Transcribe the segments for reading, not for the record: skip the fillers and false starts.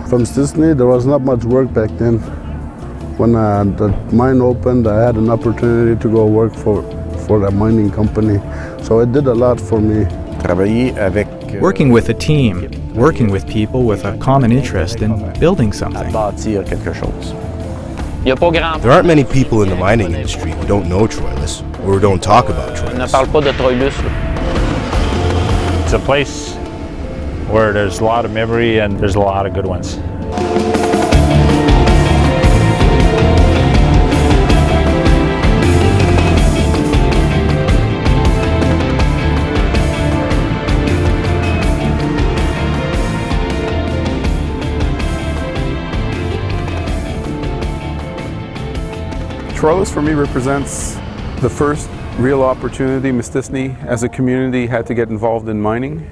From Sisney, there was not much work back then. When the mine opened, I had an opportunity to go work for a mining company. So it did a lot for me. Working with a team, working with people with a common interest in building something. There aren't many people in the mining industry who don't know Troilus, or who don't talk about Troilus. It's a place where there's a lot of memory and there's a lot of good ones. Troilus for me represents the first real opportunity Mistissini as a community had to get involved in mining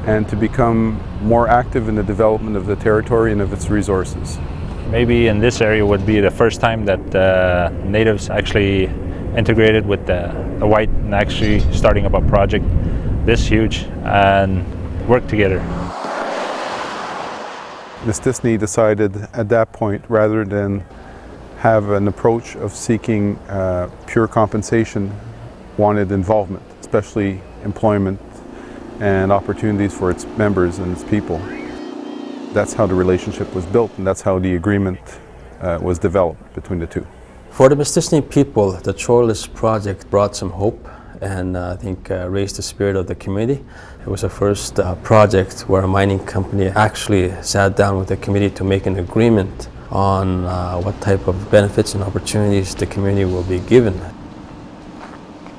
and to become more active in the development of the territory and of its resources. Maybe in this area would be the first time that natives actually integrated with the white and actually starting up a project this huge and work together. Mistissini decided at that point, rather than have an approach of seeking pure compensation, wanted involvement, especially employment and opportunities for its members and its people. That's how the relationship was built, and that's how the agreement was developed between the two. For the Mistissini people, the Troilus project brought some hope and I think raised the spirit of the community. It was the first project where a mining company actually sat down with the community to make an agreement on what type of benefits and opportunities the community will be given.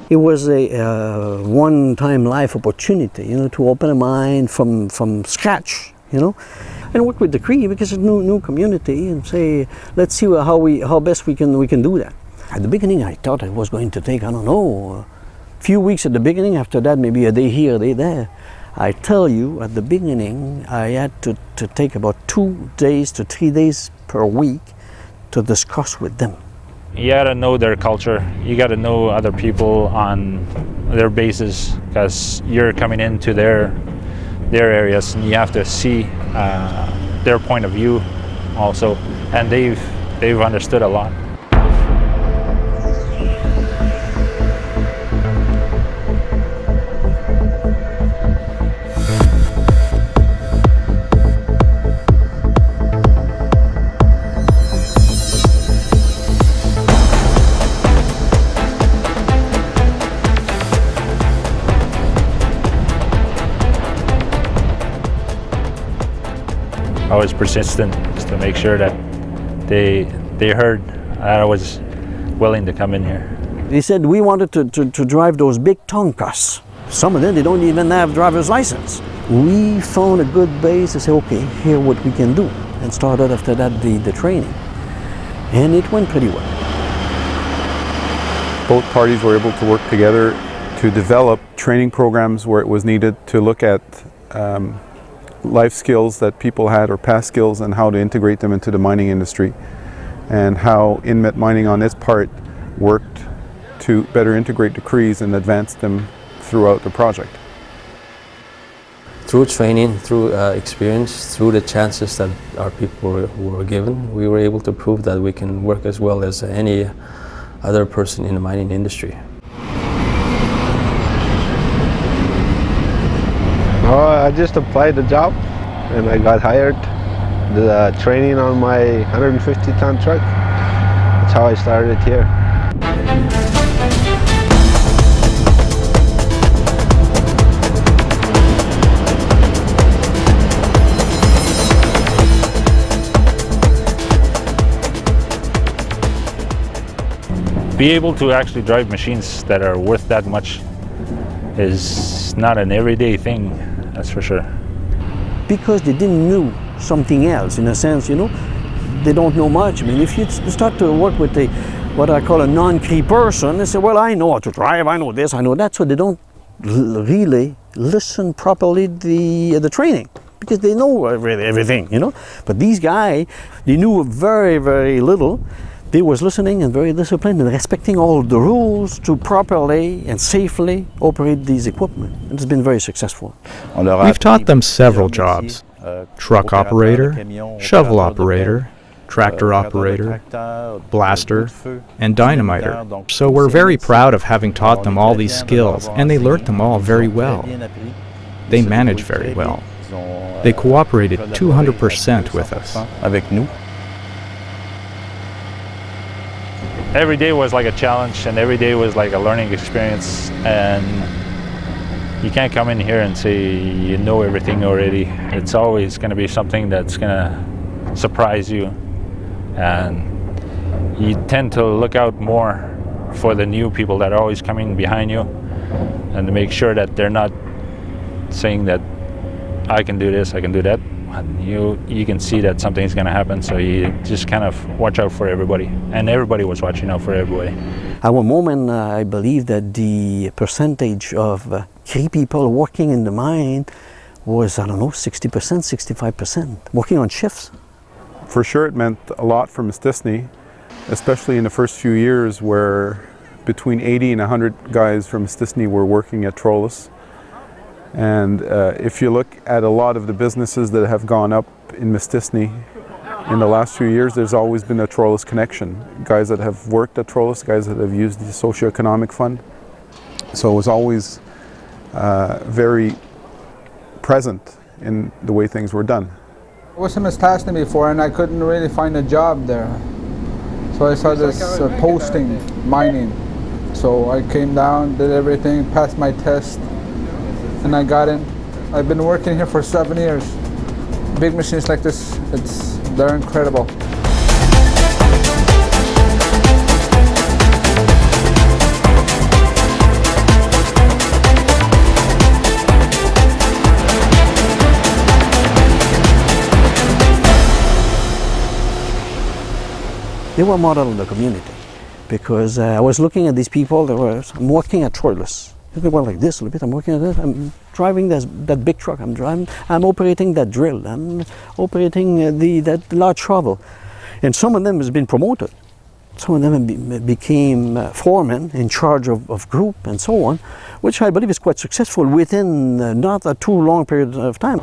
It was a one-time life opportunity, to open a mine from scratch, and work with the Cree because it's a new community, and say, let's see how best we can do that. At the beginning, I thought it was going to take, I don't know, a few weeks at the beginning. After that, maybe a day here, a day there. I tell you, at the beginning, I had to take about 2 days to 3 days per week to discuss with them. You gotta know their culture, you gotta know other people on their bases, because you're coming into their areas and you have to see their point of view also, and they've understood a lot. I was persistent just to make sure that they heard that I was willing to come in here. They said we wanted to drive those big Tonkas. Some of them, they don't even have driver's license. We found a good base to say, okay, here what we can do, and started after that the training. And it went pretty well. Both parties were able to work together to develop training programs where it was needed to look at life skills that people had, or past skills, and how to integrate them into the mining industry, and how Inmet Mining on its part worked to better integrate the Crees and advance them throughout the project. Through training, through experience, through the chances that our people were given, we were able to prove that we can work as well as any other person in the mining industry. I just applied the job and I got hired. The training on my 150-ton truck. That's how I started here. Be able to actually drive machines that are worth that much is not an everyday thing, that's for sure. Because they didn't know something else, in a sense, they don't know much. I mean, if you start to work with what I call a non-Cree person, they say, well, I know how to drive, I know this, I know that, so they don't really listen properly the training, because they know everything, But these guys, they knew very, very little. They was listening and very disciplined and respecting all the rules to properly and safely operate these equipment. And it's been very successful. We've taught them several jobs. truck operator, shovel operator, tractor operator, blaster, and dynamiter. So we're very proud of having taught them all these skills, and they learnt them all very well. They manage very well. They cooperated 200% with us. Every day was like a challenge, and every day was like a learning experience, and you can't come in here and say you know everything already. It's always going to be something that's going to surprise you, and you tend to look out more for the new people that are always coming behind you, and to make sure that they're not saying that I can do this, I can do that. And you can see that something's going to happen, so you just kind of watch out for everybody, and everybody was watching out for everybody. At one moment, I believe that the percentage of Cree people working in the mine was, I don't know, 60%, 65%, working on shifts. For sure it meant a lot for Mistissini, especially in the first few years where between 80 and 100 guys from Mistissini were working at Troilus. And if you look at a lot of the businesses that have gone up in Mistissini in the last few years, there's always been a Troilus connection. Guys that have worked at Troilus, guys that have used the socioeconomic fund. So it was always very present in the way things were done. I was in Mistissini before, and I couldn't really find a job there. So I saw this posting, mining. So I came down, did everything, passed my test, and I got in. I've been working here for 7 years. Big machines like this, they're incredible. They were a model in the community, because I was looking at these people. I'm working at Troilus. They were like this a little bit. I'm working at this. I'm driving that big truck. I'm operating that drill. I'm operating that large shovel. And some of them has been promoted. Some of them became foremen in charge of group and so on, which I believe is quite successful within not a too long period of time.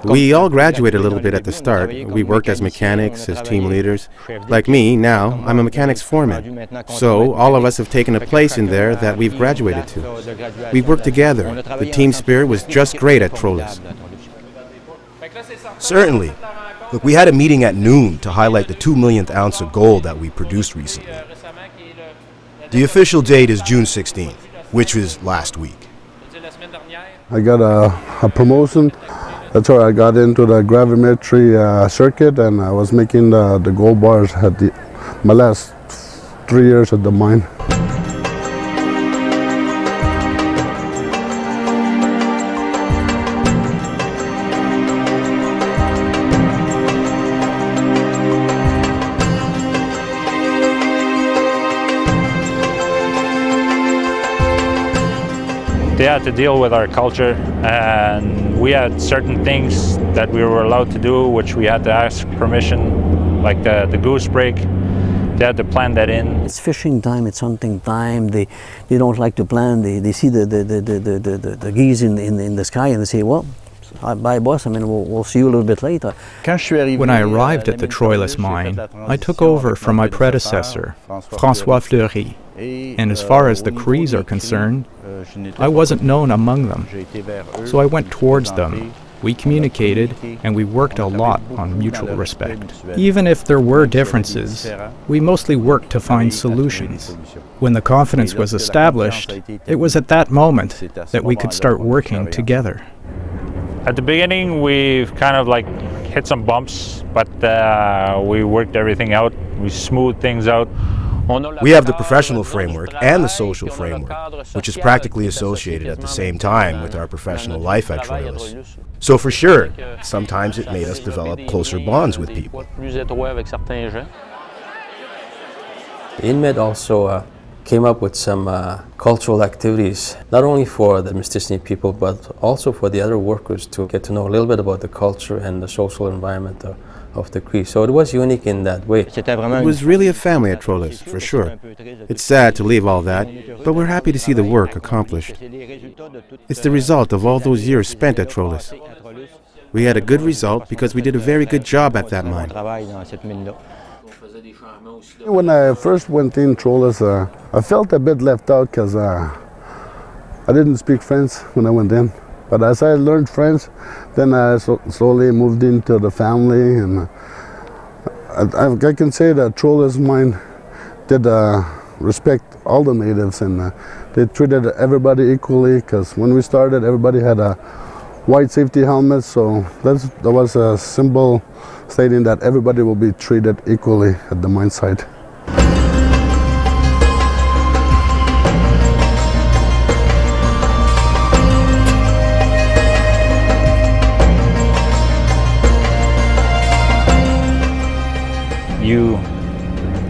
We all graduated a little bit at the start. We worked as mechanics, as team leaders. Like me, now, I'm a mechanics foreman. So all of us have taken a place in there that we've graduated to. We've worked together. The team spirit was just great at Troilus. Certainly. Look, we had a meeting at noon to highlight the 2 millionth ounce of gold that we produced recently. The official date is June 16th, which was last week. I got a promotion. That's why I got into the gravimetry circuit, and I was making the gold bars at my last 3 years at the mine. They had to deal with our culture, and we had certain things that we were allowed to do, which we had to ask permission, like the goose break. They had to plan that in. It's fishing time, it's hunting time. They don't like to plan. They see the geese in the sky, and they say, well, bye boss, I mean, we'll see you a little bit later. When I arrived at the Troilus mine, I took over from my predecessor, François Fleury. And as far as the Crees are concerned, I wasn't known among them. So I went towards them. We communicated, and we worked a lot on mutual respect. Even if there were differences, we mostly worked to find solutions. When the confidence was established, it was at that moment that we could start working together. At the beginning, we've kind of like hit some bumps, but we worked everything out. We smoothed things out. We have the professional framework and the social framework, which is practically associated at the same time with our professional life at Troilus. So for sure, sometimes it made us develop closer bonds with people. InMed also came up with some cultural activities, not only for the Mistissini people, but also for the other workers to get to know a little bit about the culture and the social environment of the Cree. So it was unique in that way. It was really a family at Troilus, for sure. It's sad to leave all that, but we're happy to see the work accomplished. It's the result of all those years spent at Troilus. We had a good result because we did a very good job at that mine. When I first went in Troilus, I felt a bit left out because I didn't speak French when I went in. But as I learned French, then I slowly moved into the family, and I can say that Troilus mine did respect all the natives, and they treated everybody equally, because when we started, everybody had a white safety helmet, so that was a symbol stating that everybody will be treated equally at the mine site. You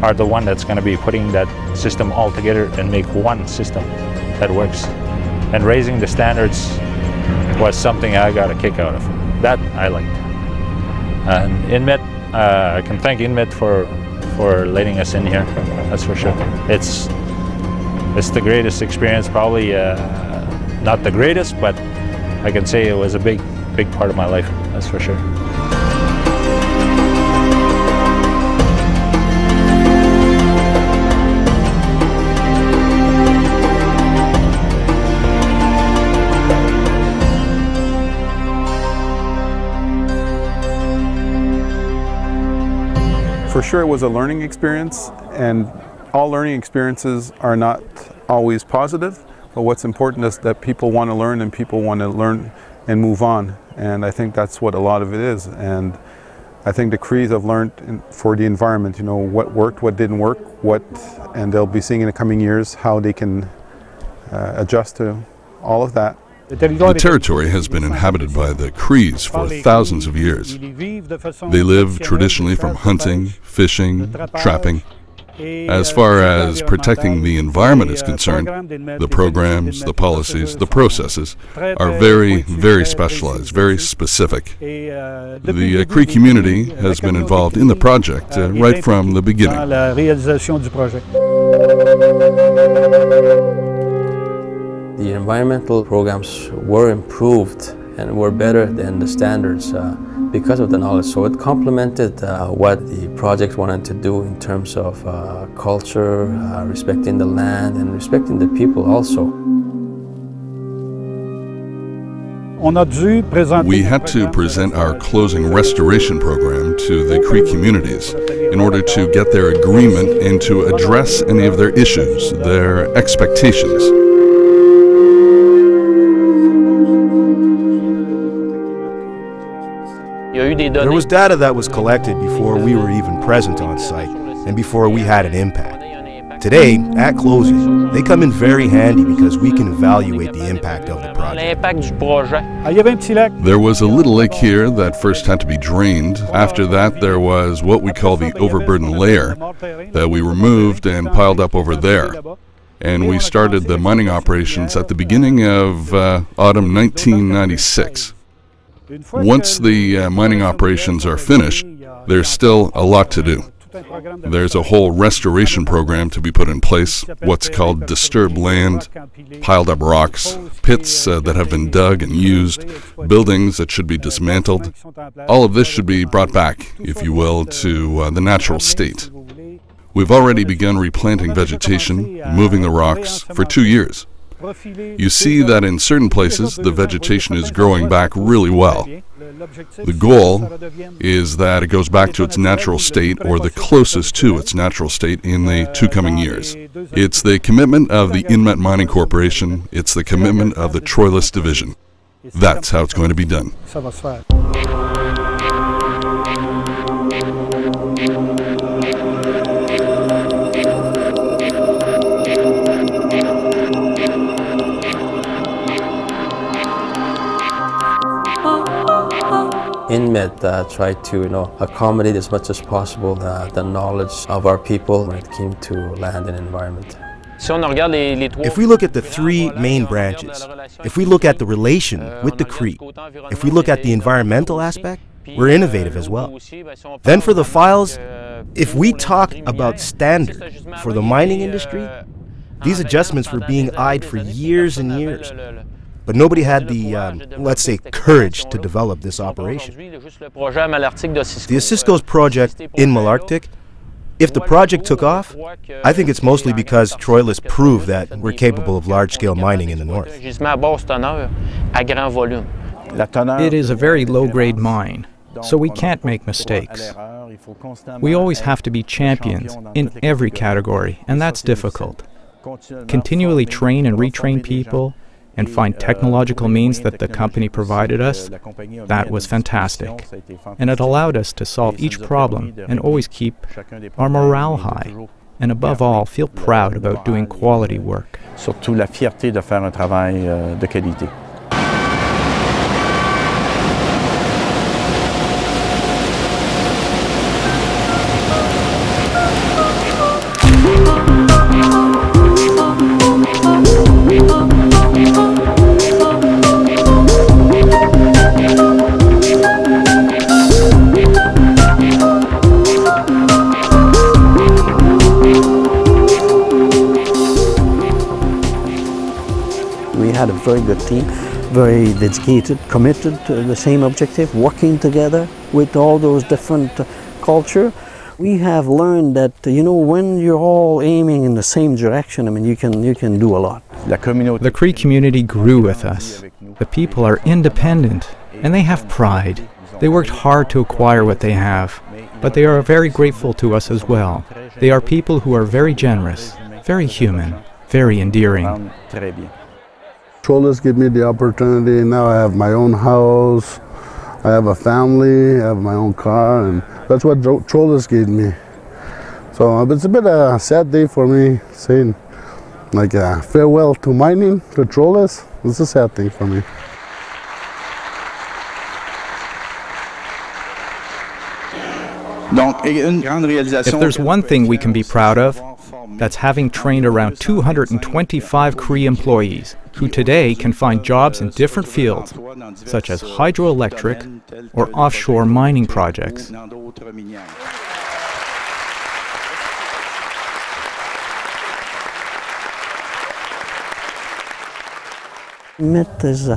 are the one that's going to be putting that system all together and make one system that works. And raising the standards was something I got a kick out of. That I liked. And Inmet, I can thank Inmet for letting us in here, that's for sure. It's the greatest experience, probably not the greatest, but I can say it was a big part of my life, that's for sure. For sure it was a learning experience, and all learning experiences are not always positive, but what's important is that people want to learn and people want to learn and move on, and I think that's what a lot of it is. And I think the Crees have learned for the environment, you know, what worked, what didn't work, and they'll be seeing in the coming years how they can adjust to all of that. The territory has been inhabited by the Crees for thousands of years. They live traditionally from hunting, fishing, trapping. As far as protecting the environment is concerned, the programs, the policies, the processes are very, very specialized, very specific. The Cree community has been involved in the project right from the beginning. The environmental programs were improved and were better than the standards because of the knowledge. So it complemented what the project wanted to do in terms of culture, respecting the land, and respecting the people also. We had to present our closing restoration program to the Cree communities in order to get their agreement and to address any of their issues, their expectations. There was data that was collected before we were even present on site and before we had an impact. Today, at closing, they come in very handy because we can evaluate the impact of the project. There was a little lake here that first had to be drained. After that, there was what we call the overburden layer that we removed and piled up over there. And we started the mining operations at the beginning of autumn 1996. Once the mining operations are finished, there's still a lot to do. There's a whole restoration program to be put in place, what's called disturbed land, piled up rocks, pits that have been dug and used, buildings that should be dismantled. All of this should be brought back, if you will, to the natural state. We've already begun replanting vegetation, moving the rocks for 2 years. You see that in certain places the vegetation is growing back really well. The goal is that it goes back to its natural state or the closest to its natural state in the 2 coming years. It's the commitment of the Inmet Mining Corporation, it's the commitment of the Troilus Division. That's how it's going to be done. Inmet tried to accommodate as much as possible the knowledge of our people when it came to land and environment. If we look at the 3 main branches, if we look at the relation with the Cree, if we look at the environmental aspect, we're innovative as well. Then for the files, if we talk about standard for the mining industry, these adjustments were being eyed for years and years. but nobody had the, let's say, courage to develop this operation. The Osisko's project in Malartic, if the project took off, I think it's mostly because Troilus proved that we're capable of large-scale mining in the north. It is a very low-grade mine, so we can't make mistakes. We always have to be champions in every category, and that's difficult. Continually train and retrain people and find technological means that the company provided us, that was fantastic. And it allowed us to solve each problem and always keep our morale high, and above all, feel proud about doing quality work. Surtout la fierté de faire un travail de qualité. Had a very good team, very dedicated, committed to the same objective, working together with all those different culture. We have learned that, you know, when you're all aiming in the same direction, I mean, you can do a lot. The Cree community grew with us. The people are independent and they have pride. They worked hard to acquire what they have, but they are very grateful to us as well. They are people who are very generous, very human, very endearing. Troilus gave me the opportunity. Now I have my own house, I have a family, I have my own car, and that's what Troilus gave me. So it's a bit a sad day for me, saying like farewell to mining, to Troilus. It's a sad thing for me. If there's one thing we can be proud of, that's having trained around 225 Cree employees who today can find jobs in different fields, such as hydroelectric or offshore mining projects. MET is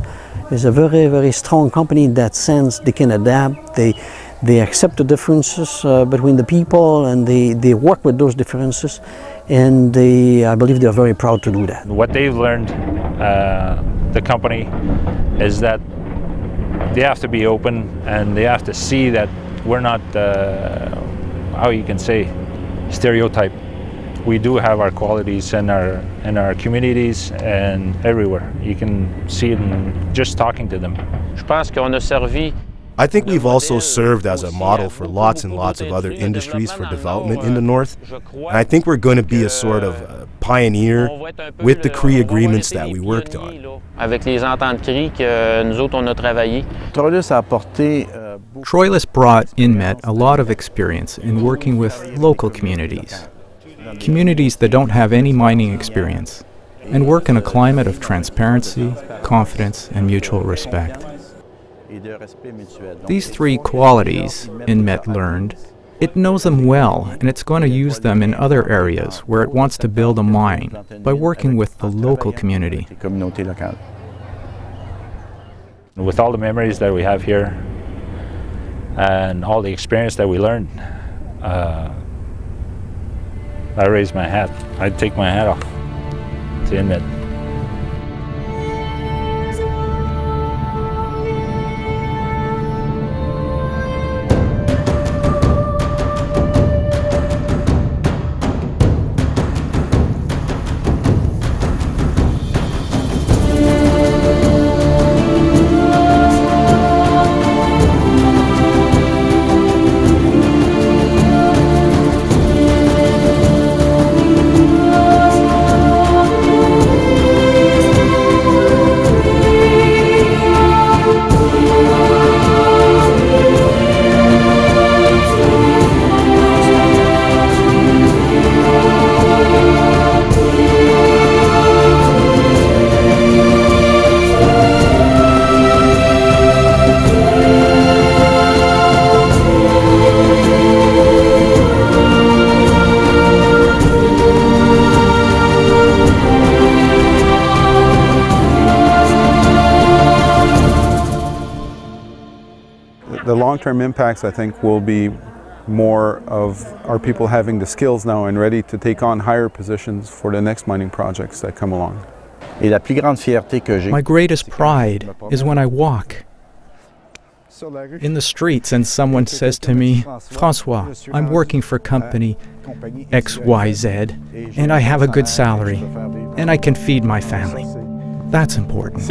a very, very strong company in that sense. They can adapt, they accept the differences between the people, and they work with those differences, and I believe they're very proud to do that. What they've learned, the company, is that they have to be open and they have to see that we're not, how you can say, stereotype. We do have our qualities in our communities and everywhere. You can see it in just talking to them. I think we've also served as a model for lots and lots of other industries for development in the north. And I think we're going to be a sort of pioneer with the Cree agreements that we worked on. Troilus brought INMET a lot of experience in working with local communities. Communities that don't have any mining experience, and work in a climate of transparency, confidence, and mutual respect. These three qualities INMET learned, it knows them well, and it's going to use them in other areas where it wants to build a mine by working with the local community. With all the memories that we have here and all the experience that we learned, I raise my hat. I take my hat off to INMET. The long-term impacts, I think, will be more of our people having the skills now and ready to take on higher positions for the next mining projects that come along. My greatest pride is when I walk in the streets and someone says to me, "François, I'm working for company XYZ and I have a good salary and I can feed my family." That's important.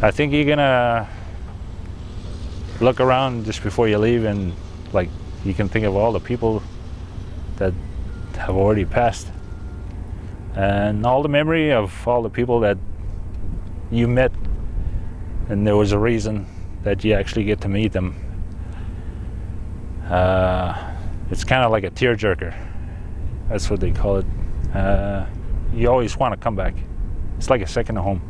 I think you're gonna look around just before you leave, and like you can think of all the people that have already passed and all the memory of all the people that you met, and there was a reason that you actually get to meet them. It's kind of like a tearjerker. That's what they call it. You always want to come back. It's like a second home.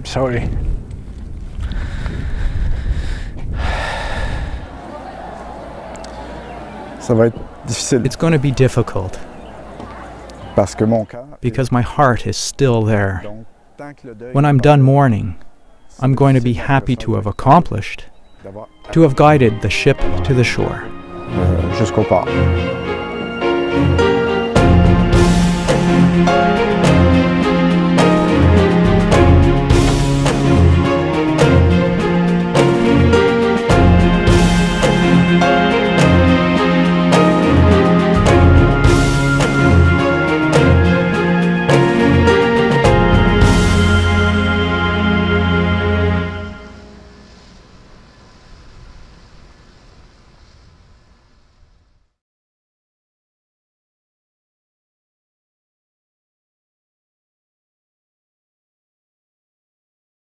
Sorry. It's going to be difficult because my heart is still there. When I'm done mourning, I'm going to be happy to have accomplished, to have guided the ship to the shore. Jusqu'au port.